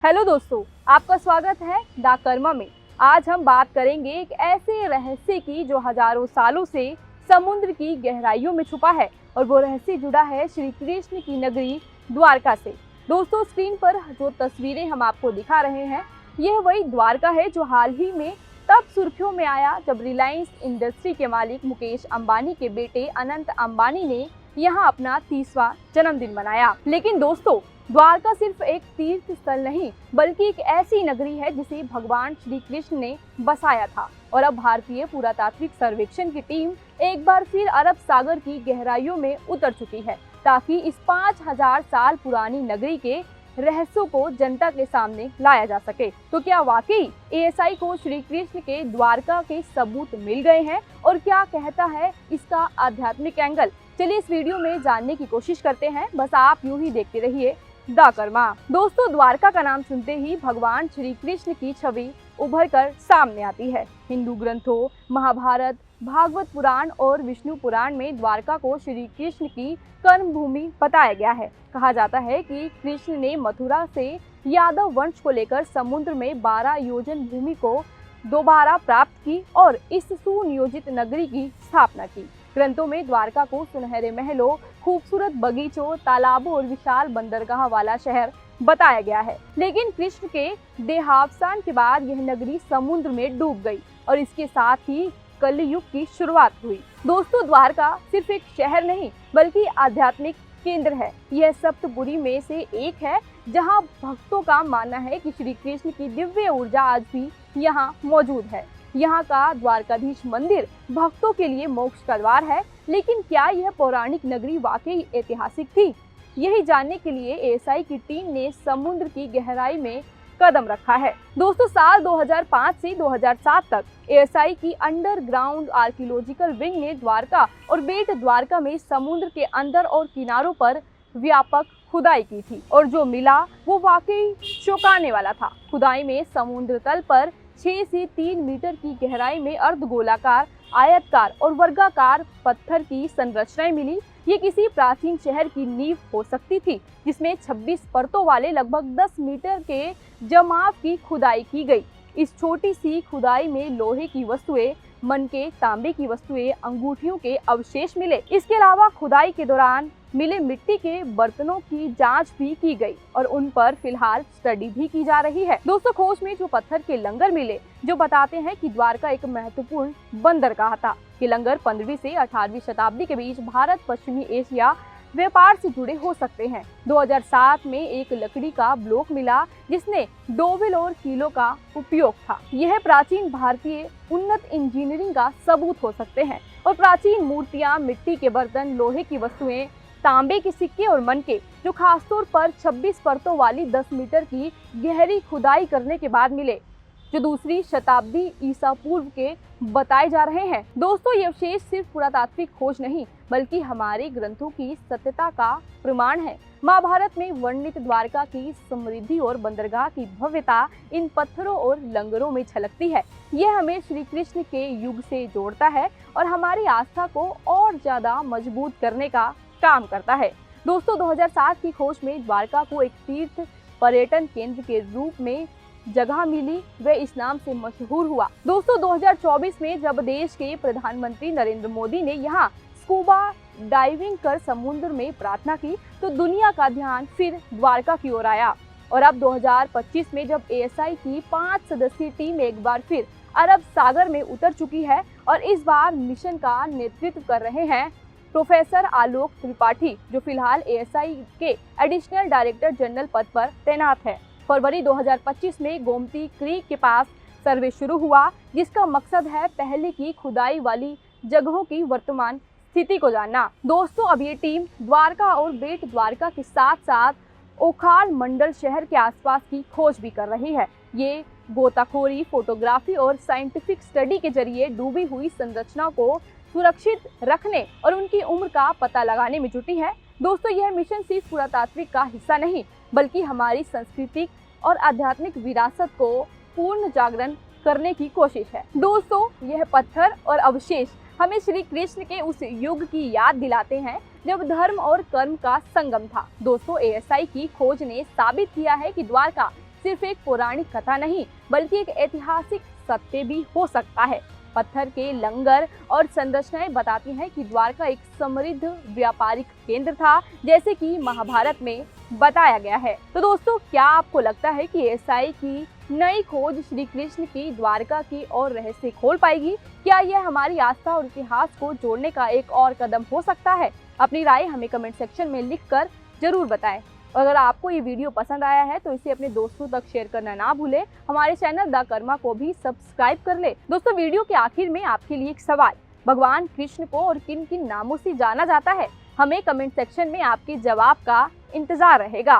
Hello दोस्तों, आपका स्वागत है द कर्मा में। आज हम बात करेंगे एक ऐसे रहस्य की जो हजारों सालों से समुद्र की गहराइयों में छुपा है और वो रहस्य जुड़ा है श्री कृष्ण की नगरी द्वारका से। दोस्तों, स्क्रीन पर जो तस्वीरें हम आपको दिखा रहे हैं, यह वही द्वारका है जो हाल ही में तब सुर्खियों में आया जब रिलायंस इंडस्ट्री के मालिक मुकेश अंबानी के बेटे अनंत अंबानी ने यहाँ अपना 30वां जन्मदिन मनाया। लेकिन दोस्तों, द्वारका सिर्फ एक तीर्थ स्थल नहीं बल्कि एक ऐसी नगरी है जिसे भगवान श्री कृष्ण ने बसाया था। और अब भारतीय पुरातात्विक सर्वेक्षण की टीम एक बार फिर अरब सागर की गहराइयों में उतर चुकी है ताकि इस 5000 साल पुरानी नगरी के रहस्यों को जनता के सामने लाया जा सके। तो क्या वाकई एएसआई को श्री कृष्ण के द्वारका के सबूत मिल गए हैं और क्या कहता है इसका आध्यात्मिक एंगल? चलिए इस वीडियो में जानने की कोशिश करते हैं। बस आप यूं ही देखते रहिए द कर्मा। दोस्तों, द्वारका का नाम सुनते ही भगवान श्री कृष्ण की छवि उभर कर सामने आती है। हिंदू ग्रंथों, महाभारत, भागवत पुराण और विष्णु पुराण में द्वारका को श्री कृष्ण की कर्म भूमि बताया गया है। कहा जाता है कि कृष्ण ने मथुरा से यादव वंश को लेकर समुद्र में 12 योजन भूमि को दोबारा प्राप्त की और इस सुनियोजित नगरी की स्थापना की। ग्रंथों में द्वारका को सुनहरे महलों, खूबसूरत बगीचों, तालाबों और विशाल बंदरगाह वाला शहर बताया गया है। लेकिन कृष्ण के देहावसान के बाद यह नगरी समुद्र में डूब गई और इसके साथ ही कलयुग की शुरुआत हुई। दोस्तों, द्वारका सिर्फ एक शहर नहीं बल्कि आध्यात्मिक केंद्र है। यह सप्तपुरी में से एक है जहां भक्तों का मानना है कि श्री कृष्ण की दिव्य ऊर्जा आज भी यहाँ मौजूद है। यहाँ का द्वारकाधीश मंदिर भक्तों के लिए मोक्ष का द्वार है। लेकिन क्या यह पौराणिक नगरी वाकई ऐतिहासिक थी? यही जानने के लिए एएसआई की टीम ने समुद्र की गहराई में कदम रखा है। दोस्तों, साल 2005 से 2007 तक एएसआई की अंडरग्राउंड आर्कियोलॉजिकल विंग ने द्वारका और बेट द्वारका में समुद्र के अंदर और किनारों पर व्यापक खुदाई की थी और जो मिला वो वाकई चौंकाने वाला था। खुदाई में समुद्र तल पर 6 से 3 मीटर की गहराई में अर्धगोलाकार, आयताकार और वर्गाकार पत्थर की संरचनाएं मिली। ये किसी प्राचीन शहर की नींव हो सकती थी जिसमें 26 परतों वाले लगभग 10 मीटर के जमाव की खुदाई की गई। इस छोटी सी खुदाई में लोहे की वस्तुएं, मनके, तांबे की वस्तुएं, अंगूठियों के अवशेष मिले। इसके अलावा खुदाई के दौरान मिले मिट्टी के बर्तनों की जांच भी की गई और उन पर फिलहाल स्टडी भी की जा रही है। दोस्तों, खोज में जो पत्थर के लंगर मिले जो बताते हैं कि द्वारका एक महत्वपूर्ण बंदरगाह था। ये लंगर 15वीं से 18वीं शताब्दी के बीच भारत पश्चिमी एशिया व्यापार से जुड़े हो सकते हैं। 2007 में एक लकड़ी का ब्लॉक मिला जिसने डोवेल और कीलों का उपयोग था। यह प्राचीन भारतीय उन्नत इंजीनियरिंग का सबूत हो सकते हैं। और प्राचीन मूर्तियां, मिट्टी के बर्तन, लोहे की वस्तुएं, तांबे के सिक्के और मनके जो खासतौर पर 26 परतों वाली 10 मीटर की गहरी खुदाई करने के बाद मिले, जो 2री शताब्दी ईसा पूर्व के बताए जा रहे हैं। दोस्तों, ये अवशेष सिर्फ पुरातात्विक खोज नहीं बल्कि हमारे ग्रंथों की सत्यता का प्रमाण है। महाभारत में वर्णित द्वारका की समृद्धि और बंदरगाह की भव्यता इन पत्थरों और लंगरों में झलकती है। यह हमें श्री कृष्ण के युग से जोड़ता है और हमारी आस्था को और ज्यादा मजबूत करने का काम करता है। दोस्तों, 2007 की खोज में द्वारका को एक तीर्थ पर्यटन केंद्र के रूप में जगह मिली, वह इस नाम से मशहूर हुआ। दोस्तों, 2024 में जब देश के प्रधानमंत्री नरेंद्र मोदी ने यहाँ स्कूबा डाइविंग कर समुद्र में प्रार्थना की तो दुनिया का ध्यान फिर द्वारका की ओर आया। और अब 2025 में जब एएसआई की 5 सदस्यीय टीम एक बार फिर अरब सागर में उतर चुकी है और इस बार मिशन का नेतृत्व कर रहे हैं प्रोफेसर आलोक त्रिपाठी, जो फिलहाल एएसआई के एडिशनल डायरेक्टर जनरल पद पर तैनात है। फरवरी 2025 में गोमती क्रीक के पास सर्वे शुरू हुआ जिसका मकसद है पहले की खुदाई वाली जगहों की वर्तमान स्थिति को जानना। दोस्तों, अब ये टीम द्वारका और बेट द्वारका के साथ साथ ओखाल मंडल शहर के आसपास की खोज भी कर रही है। ये गोताखोरी, फोटोग्राफी और साइंटिफिक स्टडी के जरिए डूबी हुई संरचनाओं को सुरक्षित रखने और उनकी उम्र का पता लगाने में जुटी है। दोस्तों, यह मिशन सिर्फ पुरातात्विक का हिस्सा नहीं बल्कि हमारी सांस्कृतिक और आध्यात्मिक विरासत को पूर्ण जागरण करने की कोशिश है। दोस्तों, यह पत्थर और अवशेष हमें श्री कृष्ण के उस युग की याद दिलाते हैं जब धर्म और कर्म का संगम था। दोस्तों, एएसआई की खोज ने साबित किया है कि द्वारका सिर्फ एक पौराणिक कथा नहीं बल्कि एक ऐतिहासिक सत्य भी हो सकता है। पत्थर के लंगर और संरचनाएं बताती हैं कि द्वारका एक समृद्ध व्यापारिक केंद्र था, जैसे कि महाभारत में बताया गया है। तो दोस्तों, क्या आपको लगता है कि एसआई की नई खोज श्री कृष्ण की द्वारका की और रहस्य खोल पाएगी? क्या यह हमारी आस्था और इतिहास को जोड़ने का एक और कदम हो सकता है? अपनी राय हमें कमेंट सेक्शन में लिखकर जरूर बताएं। अगर आपको ये वीडियो पसंद आया है तो इसे अपने दोस्तों तक शेयर करना ना भूलें। हमारे चैनल द कर्मा को भी सब्सक्राइब कर ले। दोस्तों, वीडियो के आखिर में आपके लिए एक सवाल, भगवान कृष्ण को और किन किन नामों से जाना जाता है? हमें कमेंट सेक्शन में आपके जवाब का इंतजार रहेगा।